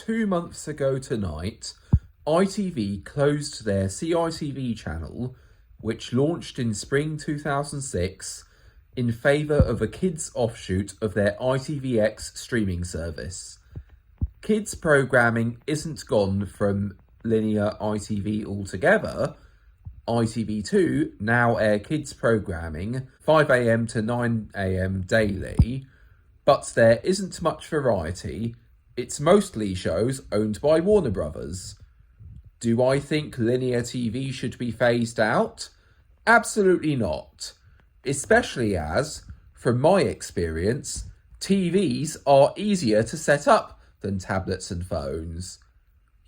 2 months ago tonight, ITV closed their CITV channel, which launched in spring 2006, in favour of a kids offshoot of their ITVX streaming service. Kids programming isn't gone from linear ITV altogether. ITV2 now air kids programming 5am to 9am daily, but there isn't much variety. It's mostly shows owned by Warner Brothers. Do I think linear TV should be phased out? Absolutely not. Especially as, from my experience, TVs are easier to set up than tablets and phones.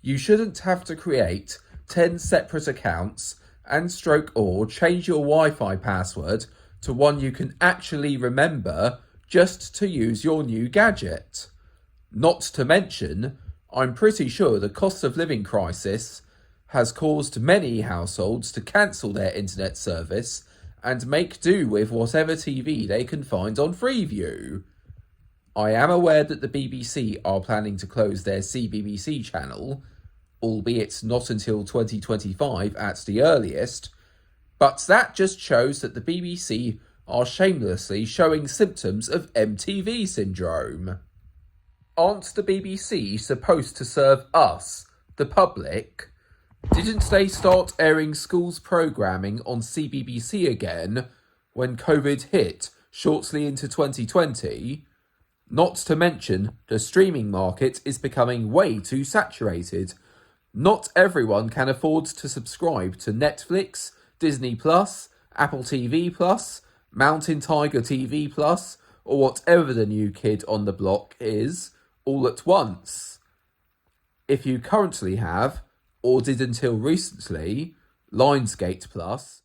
You shouldn't have to create 10 separate accounts and or change your Wi-Fi password to one you can actually remember just to use your new gadget. Not to mention, I'm pretty sure the cost of living crisis has caused many households to cancel their internet service and make do with whatever TV they can find on Freeview. I am aware that the BBC are planning to close their CBBC channel, albeit not until 2025 at the earliest, but that just shows that the BBC are shamelessly showing symptoms of MTV syndrome. Aren't the BBC supposed to serve us, the public? Didn't they start airing schools programming on CBBC again when COVID hit shortly into 2020? Not to mention, the streaming market is becoming way too saturated. Not everyone can afford to subscribe to Netflix, Disney+, Apple TV+, Mountain Tiger TV+, or whatever the new kid on the block is, all at once. If you currently have, or did until recently, Lionsgate Plus,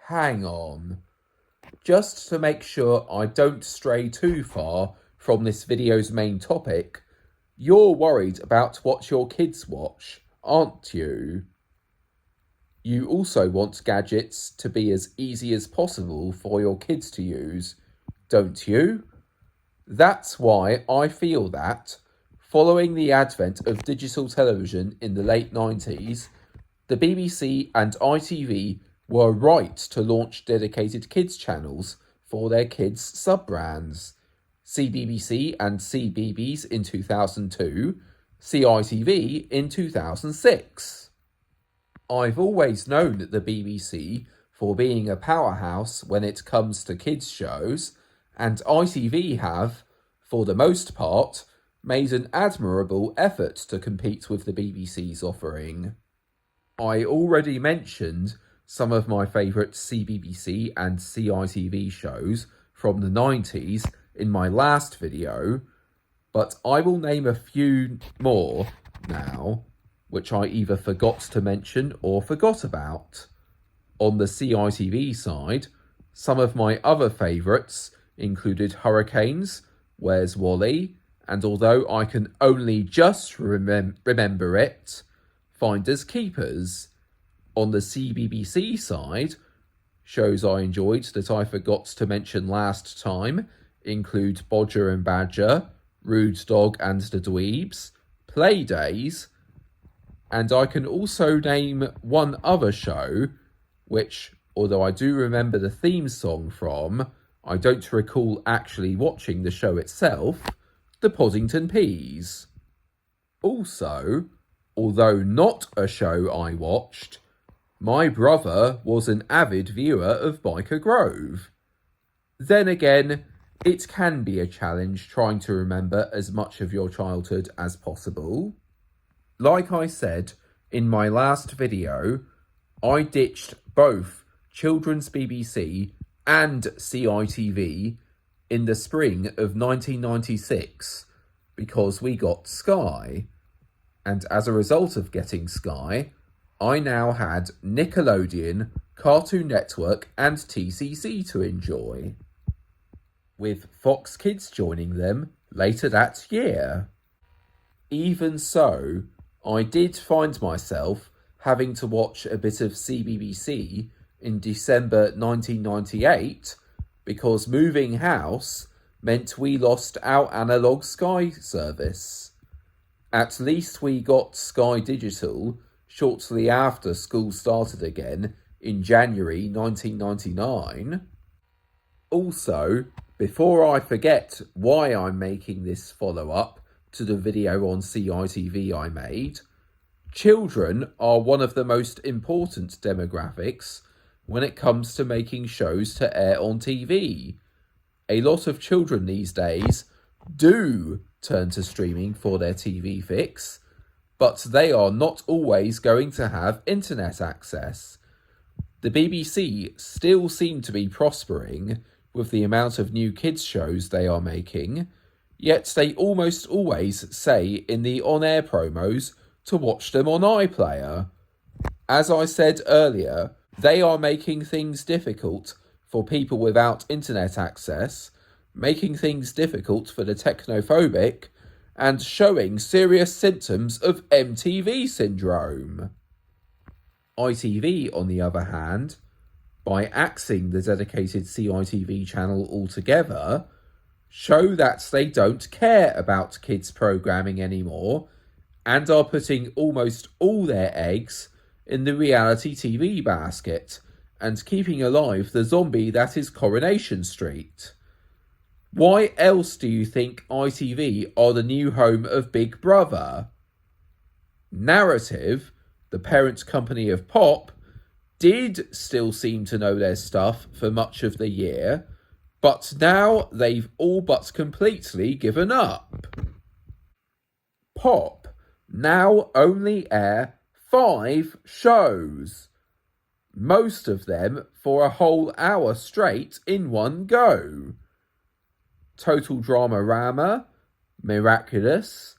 hang on. Just to make sure I don't stray too far from this video's main topic, you're worried about what your kids watch, aren't you? You also want gadgets to be as easy as possible for your kids to use, don't you? That's why I feel that, following the advent of digital television in the late 90s, the BBC and ITV were right to launch dedicated kids channels for their kids' sub-brands. CBBC and CBeebies in 2002, CITV in 2006. I've always known the BBC for being a powerhouse when it comes to kids' shows, and ITV have, for the most part, made an admirable effort to compete with the BBC's offering. I already mentioned some of my favourite CBBC and CITV shows from the 90s in my last video, but I will name a few more now, which I either forgot to mention or forgot about. On the CITV side, some of my other favourites included Hurricanes, Where's Wally, and although I can only just remember it, Finders Keepers. On the CBBC side, shows I enjoyed that I forgot to mention last time include Bodger and Badger, Rude Dog and the Dweebs, Playdays, and I can also name one other show, which, although I do remember the theme song from, I don't recall actually watching the show itself, the Poddington Peas. Also, although not a show I watched, my brother was an avid viewer of Biker Grove. Then again, it can be a challenge trying to remember as much of your childhood as possible. Like I said in my last video, I ditched both Children's BBC and CITV in the spring of 1996 because we got Sky. And as a result of getting Sky, I now had Nickelodeon, Cartoon Network and TCC to enjoy, with Fox Kids joining them later that year. Even so, I did find myself having to watch a bit of CBBC in December 1998 because moving house meant we lost our analogue Sky service. At least we got Sky Digital shortly after school started again in January 1999. Also, before I forget why I'm making this follow-up to the video on CITV I made, children are one of the most important demographics when it comes to making shows to air on TV. A lot of children these days do turn to streaming for their TV fix, but they are not always going to have internet access. The BBC still seem to be prospering with the amount of new kids shows they are making, yet they almost always say in the on-air promos to watch them on iPlayer. As I said earlier, they are making things difficult for people without internet access, making things difficult for the technophobic, and showing serious symptoms of MTV syndrome. ITV, on the other hand, by axing the dedicated CITV channel altogether, show that they don't care about kids programming anymore and are putting almost all their eggs in the reality TV basket and keeping alive the zombie that is Coronation Street. Why else do you think ITV are the new home of Big Brother? Narrative, the parent company of Pop, did still seem to know their stuff for much of the year, but now they've all but completely given up. Pop now only air 5 shows, most of them for a whole hour straight in one go. Total Drama Rama, Miraculous,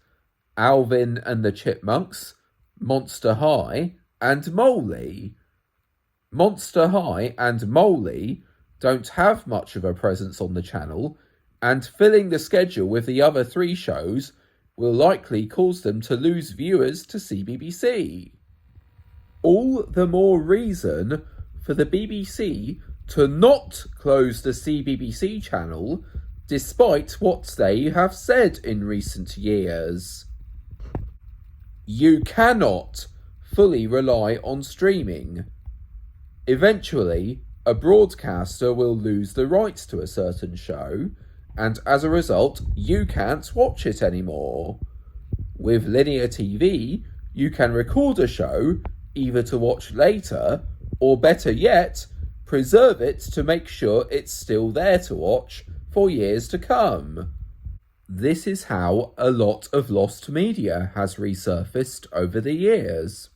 Alvin and the Chipmunks, Monster High, and Moley. Monster High and Moley don't have much of a presence on the channel, and filling the schedule with the other 3 shows will likely cause them to lose viewers to CBBC. All the more reason for the BBC to not close the CBBC channel, despite what they have said in recent years. You cannot fully rely on streaming. Eventually, a broadcaster will lose the rights to a certain show, and as a result, you can't watch it anymore. With linear TV, you can record a show, either to watch later, or better yet, preserve it to make sure it's still there to watch for years to come. This is how a lot of lost media has resurfaced over the years.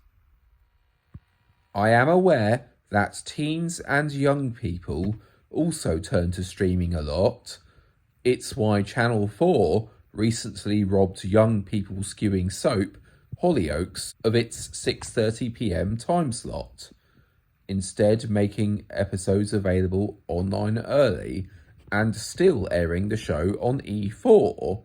I am aware that teens and young people also turn to streaming a lot. It's why Channel 4 recently robbed young people skewing soap Hollyoaks of its 6:30pm time slot, instead making episodes available online early and still airing the show on E4.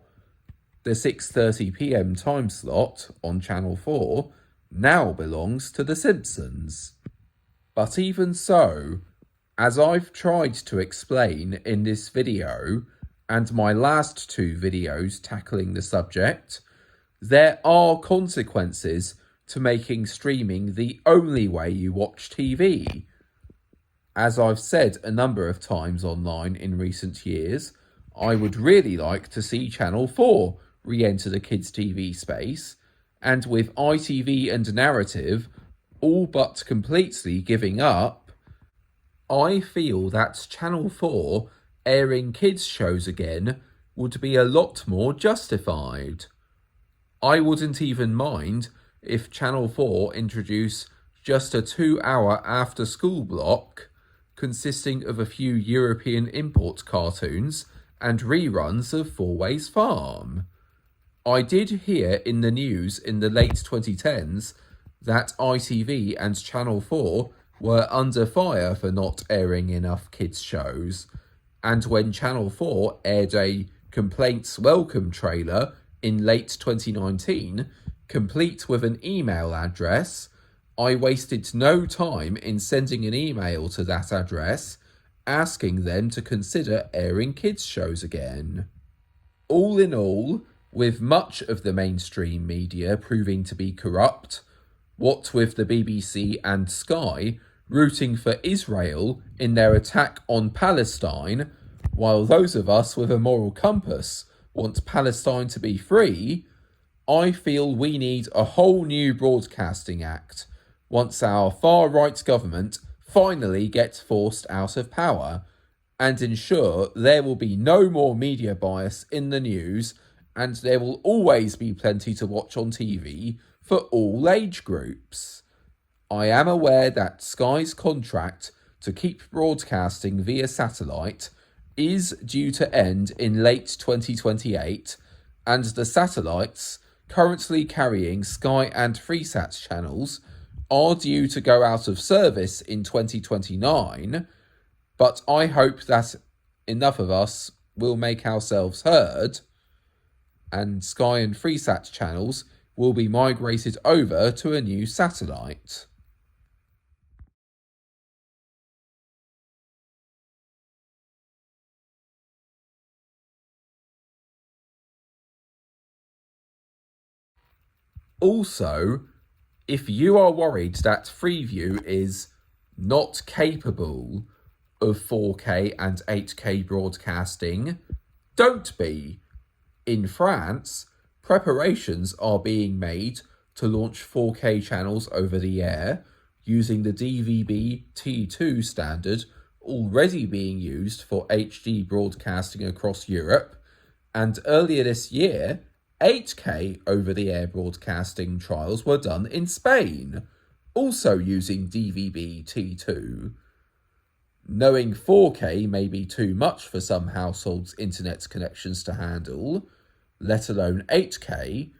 The 6:30pm time slot on Channel 4 now belongs to The Simpsons. But even so, as I've tried to explain in this video and my last 2 videos tackling the subject, there are consequences to making streaming the only way you watch TV. As I've said a number of times online in recent years, I would really like to see Channel 4 re-enter the kids' TV space, and with ITV and Narrative all but completely giving up, I feel that Channel 4 airing kids' shows again would be a lot more justified. I wouldn't even mind if Channel 4 introduced just a 2-hour after-school block consisting of a few European import cartoons and reruns of Four Ways Farm. I did hear in the news in the late 2010s that ITV and Channel 4 were under fire for not airing enough kids' shows, and when Channel 4 aired a Complaints Welcome trailer in late 2019, complete with an email address, I wasted no time in sending an email to that address asking them to consider airing kids' shows again. All in all, with much of the mainstream media proving to be corrupt, what with the BBC and Sky rooting for Israel in their attack on Palestine, while those of us with a moral compass want Palestine to be free, I feel we need a whole new Broadcasting Act once our far-right government finally gets forced out of power, and ensure there will be no more media bias in the news, and there will always be plenty to watch on TV for all age groups. I am aware that Sky's contract to keep broadcasting via satellite is due to end in late 2028, and the satellites currently carrying Sky and Freesat channels are due to go out of service in 2029, but I hope that enough of us will make ourselves heard, and Sky and Freesat channels will be migrated over to a new satellite. Also, if you are worried that Freeview is not capable of 4K and 8K broadcasting, don't be. In France, preparations are being made to launch 4K channels over the air using the DVB-T2 standard already being used for HD broadcasting across Europe, and earlier this year, 8K over-the-air broadcasting trials were done in Spain, also using DVB-T2. Knowing 4K may be too much for some households' internet connections to handle, let alone 8K,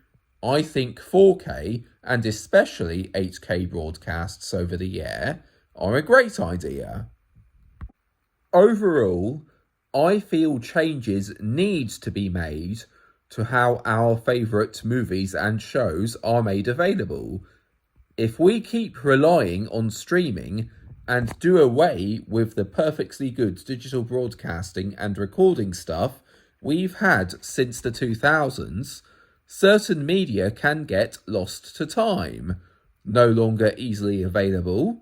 I think 4K and especially 8K broadcasts over the air are a great idea. Overall, I feel changes need to be made to how our favourite movies and shows are made available. If we keep relying on streaming and do away with the perfectly good digital broadcasting and recording stuff we've had since the 2000s, certain media can get lost to time, no longer easily available.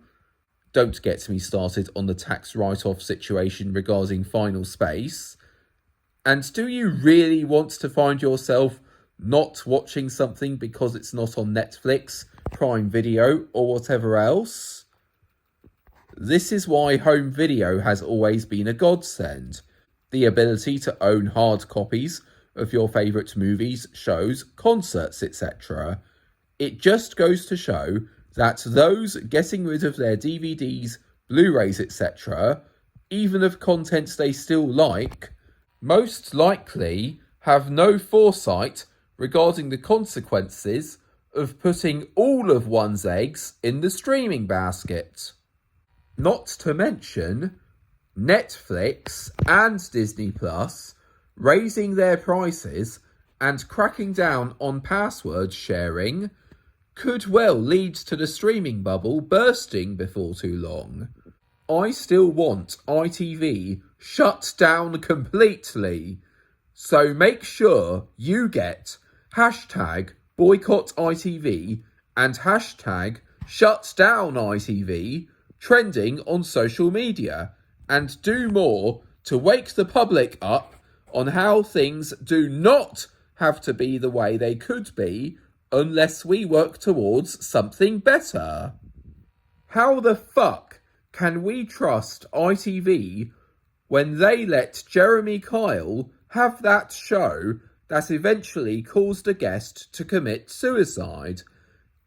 Don't get me started on the tax write-off situation regarding Final Space. And do you really want to find yourself not watching something because it's not on Netflix, Prime Video, or whatever else? This is why home video has always been a godsend. The ability to own hard copies of your favourite movies, shows, concerts, etc. It just goes to show that those getting rid of their DVDs, Blu-rays, etc., even of content they still like, most likely have no foresight regarding the consequences of putting all of one's eggs in the streaming basket. Not to mention Netflix and Disney Plus raising their prices and cracking down on password sharing could well lead to the streaming bubble bursting before too long. I still want ITV shut down completely, so make sure you get hashtag boycott ITV and hashtag shut down ITV trending on social media, and do more to wake the public up on how things do not have to be the way they could be unless we work towards something better. How the fuck can we trust ITV when they let Jeremy Kyle have that show that eventually caused a guest to commit suicide?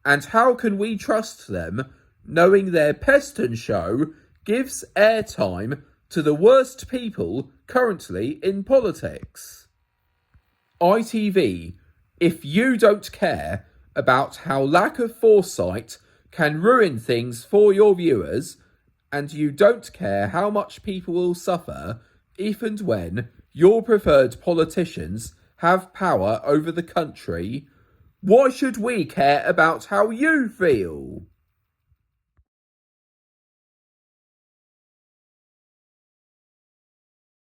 And how can we trust them knowing their Peston show gives airtime to the worst people currently in politics? ITV, If you don't care about how lack of foresight can ruin things for your viewers, and you don't care how much people will suffer if and when your preferred politicians have power over the country, why should we care about how you feel?